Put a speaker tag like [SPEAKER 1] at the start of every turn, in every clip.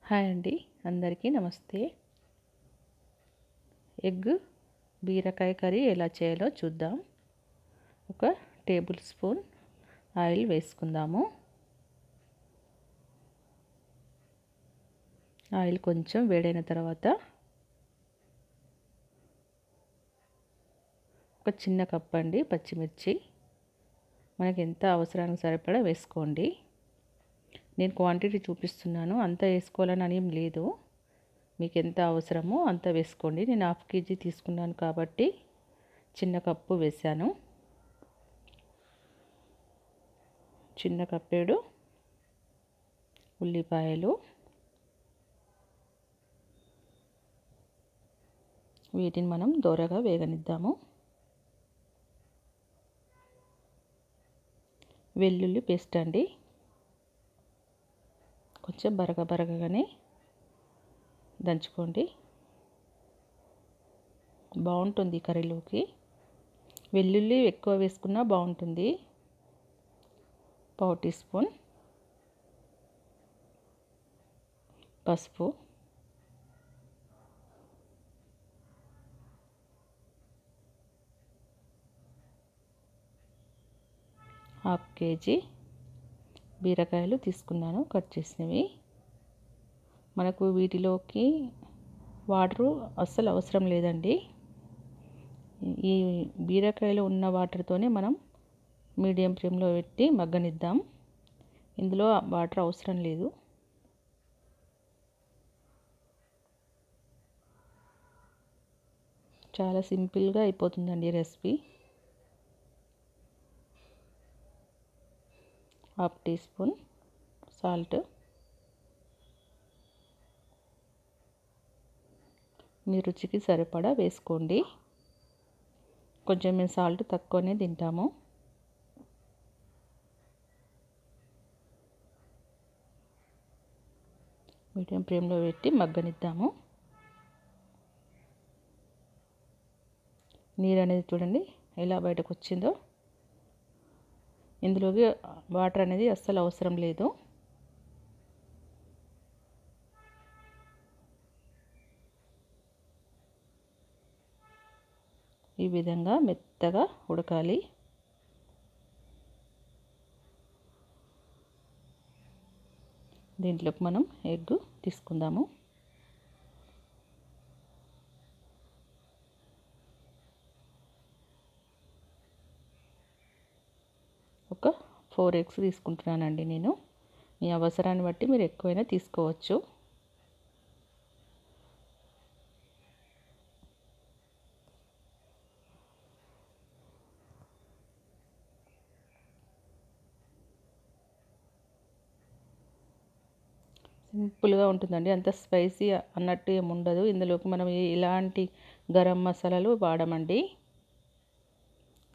[SPEAKER 1] Hi అండి, అందరికీ నమస్తే. ఎగ్ బీరకాయ కర్రీ ఎలా చేయాలో చూద్దాం. ఒక టేబుల్ స్పూన్ ఆయిల్ వేసుకుందాము. ఆయిల్ కొంచెం వేడైన తర్వాత ఒక చిన్న కప్ అండి పచ్చిమిర్చి, మనకి ఎంత అవసరానికి సరిపడా వేసుకోండి. నేను క్వాంటిటీ చూపిస్తున్నాను, అంత వేసుకోవాలని అని ఏం లేదు. మీకు ఎంత అవసరమో అంత వేసుకోండి. నేను 1/2 kg తీసుకున్నాను కాబట్టి చిన్న కప్పు వేసాను. చిన్న కప్పేడు ఉల్లిపాయలు, వీటిని మనం దోరగా వేగనిద్దాము. వెల్లుల్లి పేస్ట్ అండి, కొంచెం బరగగానే దంచుకోండి, బాగుంటుంది కర్రీలోకి. వెల్లుల్లి ఎక్కువ వేసుకున్నా బాగుంటుంది. 1/4 టీ స్పూన్ పసుపు, 1/2 kg బీరకాయలు తీసుకున్నాను కట్ చేసినవి. మనకు వీటిలోకి వాటరు అస్సలు అవసరం లేదండి. ఈ బీరకాయలో ఉన్న వాటర్తోనే మనం మీడియం ఫ్లేమ్లో పెట్టి మగ్గనిద్దాం. ఇందులో వాటర్ అవసరం లేదు. చాలా సింపుల్గా అయిపోతుందండి రెసిపీ. 1/2 టీ స్పూన్ సాల్ట్, మీ రుచికి సరిపడా వేసుకోండి. కొంచెం మేము సాల్ట్ తక్కువనే తింటాము. మీడియం ఫ్లేమ్లో పెట్టి మగ్గనిద్దాము. నీరు అనేది చూడండి ఎలా బయటకు వచ్చిందో. ఇందులోకి వాటర్ అనేది అస్సలు అవసరం లేదు. ఈ విధంగా మెత్తగా ఉడకాలి. దీంట్లోకి మనం ఎగ్ తీసుకుందాము. ఒక 4 eggs తీసుకుంటున్నానండి నేను. మీ అవసరాన్ని బట్టి మీరు ఎక్కువైనా తీసుకోవచ్చు. సింపుల్గా ఉంటుందండి, అంత స్పైసీ అన్నట్టు ఏముండదు. ఇందులోకి మనం ఎలాంటి గరం మసాలాలు వాడమండి.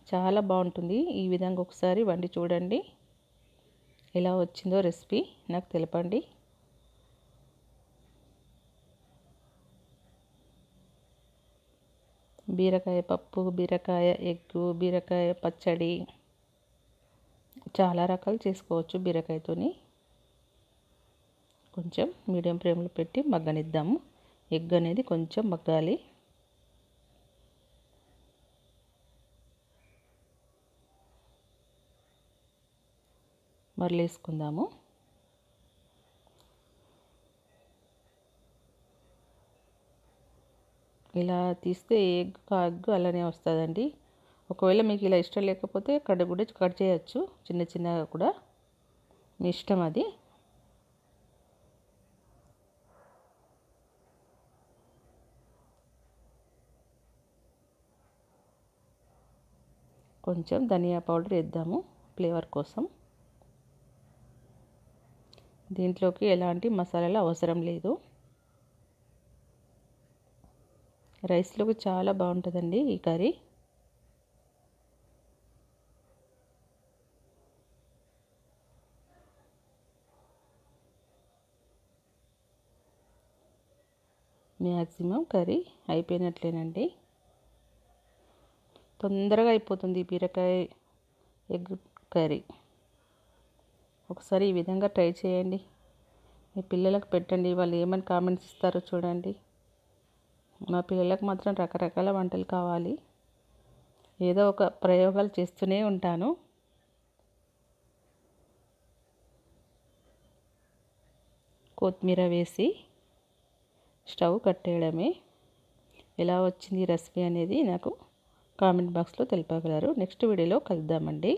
[SPEAKER 1] చాలా బాగుంటుంది. ఈ విధంగా ఒకసారి వండి చూడండి. ఎలా వచ్చిందో రెసిపీ నాకు తెలపండి. బీరకాయ పప్పు, బీరకాయ ఎగ్గు, బీరకాయ పచ్చడి, చాలా రకాలు చేసుకోవచ్చు బీరకాయతోని. కొంచెం మీడియం ఫ్లేమ్లో పెట్టి మగ్గనిద్దాము. ఎగ్ అనేది కొంచెం మగ్గాలి. మరలేసుకుందాము. ఇలా తీస్తే ఎగ్ అలానే వస్తుందండి. ఒకవేళ మీకు ఇలా ఇష్టం లేకపోతే కూడా కట్ చేయొచ్చు, చిన్న చిన్నగా కూడా, మీ ఇష్టం అది. కొంచెం ధనియా పౌడర్ వేద్దాము ఫ్లేవర్ కోసం. దీంట్లోకి ఎలాంటి మసాలాలు అవసరం లేదు. రైస్లోకి చాలా బాగుంటుందండి ఈ కర్రీ. Maximum curry అయిపోయినట్లేనండి. తొందరగా అయిపోతుంది బీరకాయ ఎగ్ కర్రీ. ఒకసారి ఈ విధంగా ట్రై చేయండి. మీ పిల్లలకు పెట్టండి, వాళ్ళు ఏమని కామెంట్స్ ఇస్తారో చూడండి. మా పిల్లలకు మాత్రం రకరకాల వంటలు కావాలి. ఏదో ఒక ప్రయోగాలు చేస్తూనే ఉంటాను. కొత్తిమీర వేసి స్టవ్ కట్టేయడమే. ఎలా వచ్చింది రెసిపీ అనేది నాకు కామెంట్ బాక్స్లో తెలుపగలరు. నెక్స్ట్ వీడియోలో కలుద్దామండి.